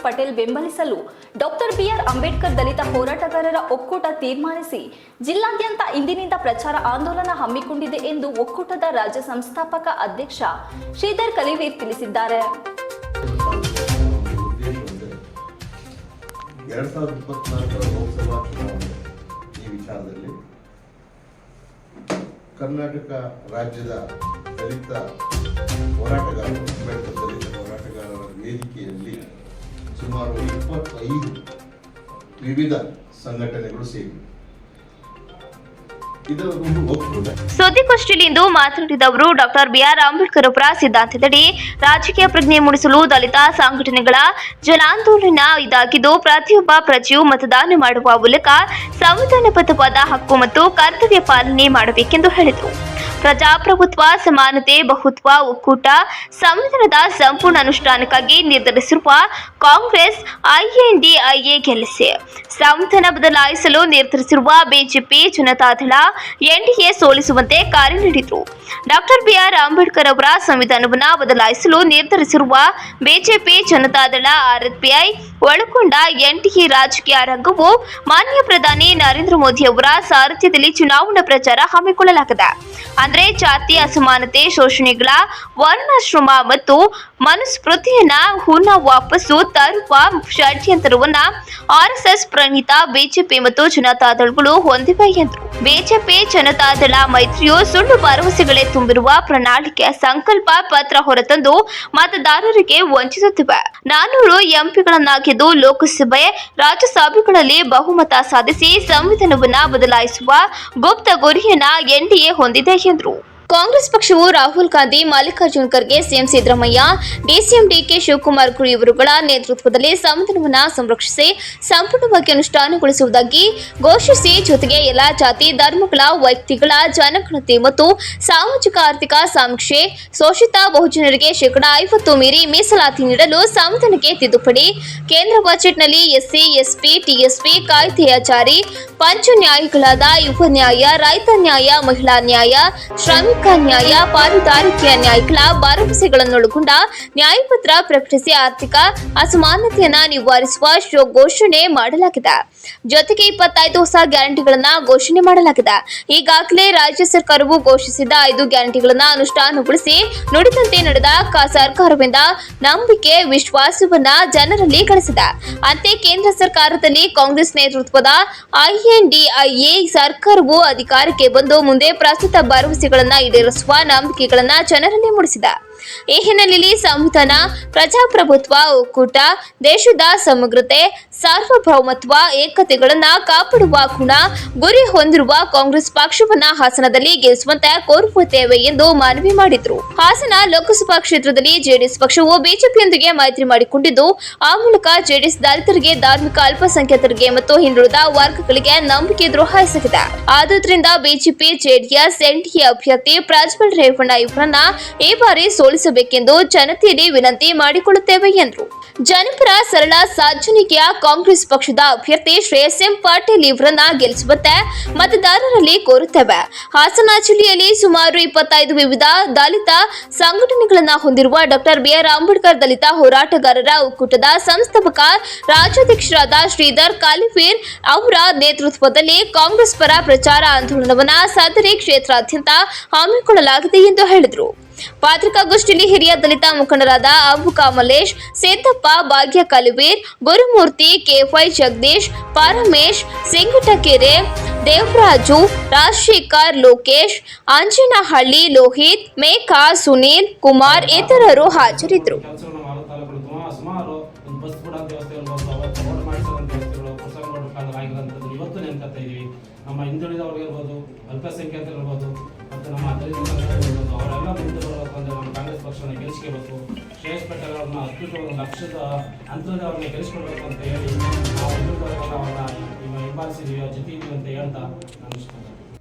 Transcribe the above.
ಪಟೇಲ್ ಬೆಂಬಲಿಸಲು doctor B R Ambedkar ದಲಿತ ಹೋರಾಟಗಾರರ ಒಕ್ಕೂಟ ತೀರ್ಮಾನಿಸಿ ಜಿಲ್ಲಾದ್ಯಂತ ಇಂದಿನಿಂದ ಪ್ರಚಾರ ಆಂದೋಲನ ಹಮ್ಮಿಕೊಂಡಿದೆ ಎಂದು ಒಕ್ಕೂಟದ ರಾಜ್ಯ ಸಂಸ್ಥಾಪಕ ಅಧ್ಯಕ್ಷ ಶ್ರೀಧರ್ ಕಲಿವೀರ್ ತಿಳಿಸಿದ್ದಾರೆ. 2024 ಲೋಕಸಭಾ ಚುನಾವಣೆ ಈ ವಿಚಾರದಲ್ಲಿ ಕರ್ನಾಟಕ ರಾಜ್ಯದ ದಲಿತ ಹೋರಾಟಗಾರರು ಅಂಬೇಡ್ಕರ್ ದಲಿತ ಹೋರಾಟಗಾರರ ವೇದಿಕೆಯಲ್ಲಿ ಸುಮಾರು 25 ವಿವಿಧ ಸಂಘಟನೆಗಳು ಸೇರಿವೆ. ಸುದ್ದಿಗೋಷ್ಠಿಯಲ್ಲಿಂದು ಮಾತನಾಡಿದ ಅವರು ಡಾಕ್ಟರ್ ಬಿಆರ್ ಅಂಬೇಡ್ಕರ್ ಅವರ ಸಿದ್ಧಾಂತದಡಿ ರಾಜಕೀಯ ಪ್ರಜ್ಞೆ ಮೂಡಿಸಲು ದಲಿತ ಸಂಘಟನೆಗಳ ಜನಾಂದೋಲನ ಇದಾಗಿದ್ದು ಪ್ರತಿಯೊಬ್ಬ ಪ್ರಜೆಯು ಮತದಾನ ಮಾಡುವ ಮೂಲಕ ಸಂವಿಧಾನಬದ್ಧವಾದ ಹಕ್ಕು ಮತ್ತು ಕರ್ತವ್ಯ ಪಾಲನೆ ಮಾಡಬೇಕೆಂದು ಹೇಳಿದರು. ಪ್ರಜಾಪ್ರಭುತ್ವ, ಸಮಾನತೆ, ಬಹುತ್ವ, ಒಕ್ಕೂಟ, ಸಂವಿಧಾನದ ಸಂಪೂರ್ಣ ಅನುಷ್ಠಾನಕ್ಕಾಗಿ ನಿರ್ಧರಿಸಿರುವ ಕಾಂಗ್ರೆಸ್ ಐಎನ್ಡಿಐಎ ಗೆಲ್ಲಿಸಿ ಸಂವಿಧಾನ ಬದಲಾಯಿಸಲು ನಿರ್ಧರಿಸಿರುವ ಬಿಜೆಪಿ, ಜನತಾದಳ, ಎನ್ಡಿಎ ಸೋಲಿಸುವಂತೆ ಕರೆ ನೀಡಿದರು. ಡಾಕ್ಟರ್ ಬಿಆರ್ ಅಂಬೇಡ್ಕರ್ ಅವರ ಸಂವಿಧಾನವನ್ನು ಬದಲಾಯಿಸಲು ನಿರ್ಧರಿಸಿರುವ ಬಿಜೆಪಿ, ಜನತಾದಳ, ಆರ್ಎಸ್ಪಿಐ ಒಳಗೊಂಡ ಎನ್ಡಿಎ ರಾಜಕೀಯ ರಂಗವು ಮಾನ್ಯ ಪ್ರಧಾನಿ ನರೇಂದ್ರ ಮೋದಿ ಅವರ ಸಾರಥ್ಯದಲ್ಲಿ ಚುನಾವಣಾ ಪ್ರಚಾರ ಹಮ್ಮಿಕೊಳ್ಳಲಾಗಿದೆ. ಅಂದ್ರೆ ಜಾತಿ ಅಸಮಾನತೆ, ಶೋಷಣೆಗಳ ವರ್ಣಾಶ್ರಮ ಮತ್ತು ಮನುಸ್ಮೃತಿಯನ್ನ ಹುನ ವಾಪಸ್ಸು ತರುವ ಷಡ್ಯಂತ್ರವನ್ನ ಆರ್ಎಸ್ಎಸ್ ಪ್ರಣೀತ ಬಿಜೆಪಿ ಮತ್ತು ಜನತಾದಳಗಳು ಹೊಂದಿವೆ ಎಂದರು. ಬಿಜೆಪಿ ಜನತಾದಳ ಮೈತ್ರಿಯು ಸುಳ್ಳು ಭರವಸೆಗಳೇ ತುಂಬಿರುವ ಪ್ರಣಾಳಿಕೆ ಸಂಕಲ್ಪ ಪತ್ರ ಹೊರತಂದು ಮತದಾರರಿಗೆ ವಂಚಿಸುತ್ತಿವೆ. 400 ಎಂಪಿಗಳನ್ನ ಗೆದ್ದು ಲೋಕಸಭೆ, ರಾಜ್ಯಸಭೆಗಳಲ್ಲಿ ಬಹುಮತ ಸಾಧಿಸಿ ಸಂವಿಧಾನವನ್ನ ಬದಲಾಯಿಸುವ ಗುಪ್ತ ಗುರಿಯನ್ನ ಎನ್ಡಿಎ ಹೊಂದಿದೆ ಎಂದರು. ಕಾಂಗ್ರೆಸ್ ಪಕ್ಷವು Rahul Gandhi, Mallikarjun Kharge, CM Siddaramaiah, DCM DK Shivakumar ಇವರುಗಳ ನೇತೃತ್ವದಲ್ಲಿ ಸಂವಿಧಾನವನ್ನು ಸಂರಕ್ಷಿಸಿ ಸಂಪೂರ್ಣವಾಗಿ ಅನುಷ್ಠಾನಗೊಳಿಸುವುದಾಗಿ ಘೋಷಿಸಿ ಜೊತೆಗೆ ಎಲ್ಲಾ ಜಾತಿ ಧರ್ಮಗಳ ವ್ಯಕ್ತಿಗಳ ಜನಗಣತಿ ಮತ್ತು ಸಾಮಾಜಿಕ ಆರ್ಥಿಕ ಸಮೀಕ್ಷೆ, ಶೋಷಿತ ಬಹುಜನರಿಗೆ 50% ಮೀರಿ ಮೀಸಲಾತಿ ನೀಡಲು ಸಂವಿಧಾನಕ್ಕೆ ತಿದ್ದುಪಡಿ, ಕೇಂದ್ರ ಬಜೆಟ್ನಲ್ಲಿ ಎಸ್ಸಿ, ಎಸ್ಪಿ, ಟಿಎಸ್ಪಿ ಕಾಯ್ದೆಯ ಜಾರಿ, ಪಂಚ ನ್ಯಾಯಗಳಾದ ಯುವ ನ್ಯಾಯ, ರೈತ ನ್ಯಾಯ, ಮಹಿಳಾ ನ್ಯಾಯ, ಶ್ರಮಿಕ ನ್ಯಾಯ, ಪಾಲುದಾರಿಕೆಯ ನ್ಯಾಯಗಳ ಭರವಸೆಗಳನ್ನೊಳಗೊಂಡ ನ್ಯಾಯಪತ್ರ ಪ್ರಕಟಿಸಿ ಆರ್ಥಿಕ ಅಸಮಾನತೆಯನ್ನು ನಿವಾರಿಸುವ ಘೋಷಣೆ ಮಾಡಲಾಗಿದೆ. ಜೊತೆಗೆ 25 ಹೊಸ ಗ್ಯಾರಂಟಿಗಳನ್ನು ಘೋಷಣೆ ಮಾಡಲಾಗಿದೆ. ಈಗಾಗಲೇ ರಾಜ್ಯ ಸರ್ಕಾರವು ಘೋಷಿಸಿದ 5 ಗ್ಯಾರಂಟಿಗಳನ್ನು ಅನುಷ್ಠಾನಗೊಳಿಸಿ ನುಡಿದಂತೆ ನಡೆದ ಸರ್ಕಾರದಿಂದ ನಂಬಿಕೆ, ವಿಶ್ವಾಸವನ್ನ ಜನರಲ್ಲಿ ಗಳಿಸಿದೆ. ಅಂತೆ ಕೇಂದ್ರ ಸರ್ಕಾರದಲ್ಲಿ ಕಾಂಗ್ರೆಸ್ ನೇತೃತ್ವದ ಐಎನ್ಡಿಐಎ ಸರ್ಕಾರವು ಅಧಿಕಾರಕ್ಕೆ ಬಂದು ಮುಂದೆ ಪ್ರಸ್ತುತ ಭರವಸೆಗಳನ್ನು ಈಡೇರಿಸುವ ನಂಬಿಕೆಗಳನ್ನು ಜನರಲ್ಲಿ ಮೂಡಿಸಿದೆ. ಈ ಹಿನ್ನೆಲೆಯಲ್ಲಿ ಸಂವಿಧಾನ, ಪ್ರಜಾಪ್ರಭುತ್ವ, ಒಕ್ಕೂಟ, ದೇಶದ ಸಮಗ್ರತೆ, ಸಾರ್ವಭೌಮತ್ವ, ಏಕತೆಗಳನ್ನು ಕಾಪಾಡುವ ಗುರಿ ಹೊಂದಿರುವ ಕಾಂಗ್ರೆಸ್ ಪಕ್ಷವನ್ನ ಹಾಸನದಲ್ಲಿ ಗೆಲ್ಲಿಸುವಂತೆ ಕೋರುತ್ತೇವೆ ಎಂದು ಮನವಿ ಮಾಡಿದರು. ಹಾಸನ ಲೋಕಸಭಾ ಕ್ಷೇತ್ರದಲ್ಲಿ ಜೆಡಿಎಸ್ ಪಕ್ಷವು ಬಿಜೆಪಿಯೊಂದಿಗೆ ಮೈತ್ರಿ ಮಾಡಿಕೊಂಡಿದ್ದು, ಆ ಮೂಲಕ ಜೆಡಿಎಸ್ ದಲಿತರಿಗೆ, ಧಾರ್ಮಿಕ ಅಲ್ಪಸಂಖ್ಯಾತರಿಗೆ ಮತ್ತು ಹಿಂದುಳಿದ ವರ್ಗಗಳಿಗೆ ನಂಬಿಕೆ ದ್ರೋಹ ಎಸಗಿದೆ. ಆದುದರಿಂದ ಬಿಜೆಪಿ, ಜೆಡಿಎಸ್, ಎನ್ಡಿಎ ಅಭ್ಯರ್ಥಿ ಪ್ರಜ್ವಲ್ ರೇವಣ್ಣ ಇವರನ್ನ ಈ ಬಾರಿ ಸೋಲಿಸಬೇಕೆಂದು ಜನತೆಯಲ್ಲಿ ವಿನಂತಿ ಮಾಡಿಕೊಳ್ಳುತ್ತೇವೆ ಎಂದರು. ಜನಪರ ಸರಳ ಸಾರ್ವಜನಿಕೆಯ ಕಾಂಗ್ರೆಸ್ ಪಕ್ಷದ ಅಭ್ಯರ್ಥಿ ಶ್ರೇಯಸ್ ಎಂ ಪಾಟೀಲ್ ಇವರನ್ನ ಗೆಲ್ಲಿಸುವಂತೆ ಮತದಾರರಲ್ಲಿ ಕೋರುತ್ತೇವೆ. ಹಾಸನ ಜಿಲ್ಲೆಯಲ್ಲಿ ಸುಮಾರು 25 ವಿವಿಧ ದಲಿತ ಸಂಘಟನೆಗಳನ್ನು ಹೊಂದಿರುವ ಡಾಕ್ಟರ್ ಬಿಆರ್ ಅಂಬೇಡ್ಕರ್ ದಲಿತ ಹೋರಾಟಗಾರರ ಒಕ್ಕೂಟದ ಸಂಸ್ಥಾಪಕ ರಾಜ್ಯಾಧ್ಯಕ್ಷರಾದ ಶ್ರೀಧರ್ ಕಲಿವೀರ್ ಅವರ ನೇತೃತ್ವದಲ್ಲಿ ಕಾಂಗ್ರೆಸ್ ಪರ ಪ್ರಚಾರ ಆಂದೋಲನವನ್ನು ಸದರಿ ಕ್ಷೇತ್ರಾದ್ಯಂತ ಹಮ್ಮಿಕೊಳ್ಳಲಾಗಿದೆ ಎಂದು ಹೇಳಿದರು. ಪತ್ರಿಕಾಗೋಷ್ಠಿಯಲ್ಲಿ ಹಿರಿಯ ದಲಿತ ಮುಖಂಡರಾದ ಅಂಬುಕಾ ಮಲ್ಲೇಶ್, ಸೇತಪ್ಪ, ಭಾಗ್ಯ ಕಲಿವೀರ್, ಗುರುಮೂರ್ತಿ, ಕೆವೈ ಜಗದೀಶ್, ಪರಮೇಶ್, ಸಿಂಗಟಕೆರೆ, ದೇವರಾಜು, ರಾಜಶೇಖರ್, ಲೋಕೇಶ್, ಅಂಜನಹಳ್ಳಿ, ಲೋಹಿತ್, ಮೇಘಾ, ಸುನೀಲ್ ಕುಮಾರ್ ಇತರರು ಹಾಜರಿದ್ದರು. ನಮ್ಮ ಹಿಂದುಳಿದವರಿಗಿರ್ಬೋದು, ಅಲ್ಪಸಂಖ್ಯಾತರಿರ್ಬೋದು ಮತ್ತು ನಮ್ಮ ದಲಿತರಿರ್ಬೋದು ಅವರೆಲ್ಲ ಮುಂದೆ ಬರಬೇಕಂದ್ರೆ ನಮ್ಮ ಕಾಂಗ್ರೆಸ್ ಪಕ್ಷವನ್ನು ಗೆಲ್ಲಿಸ್ಕೋಬೇಕು. ಶ್ರೇಯಸ್ ಪಟೇಲ್ ಅವ್ರನ್ನ ಅದ್ಭುತವಾದ ಲಕ್ಷದ ಅಂತರದಲ್ಲಿ ಅವ್ರನ್ನ ಗೆಲ್ಲಿಸ್ಕೊಡ್ಬೇಕು ಅಂತ ಹೇಳಿ ನಾವು ಹಿಂದುಳಿದವರೆಲ್ಲ ಅವ್ರನ್ನ ಹಿಂಬಾಲಿಸಿದ್ದೀವಿ, ಜೊತೆ ಇದ್ದೀವಿ ಅಂತ ಹೇಳ್ತಾ ನಾನು ಇಷ್ಟ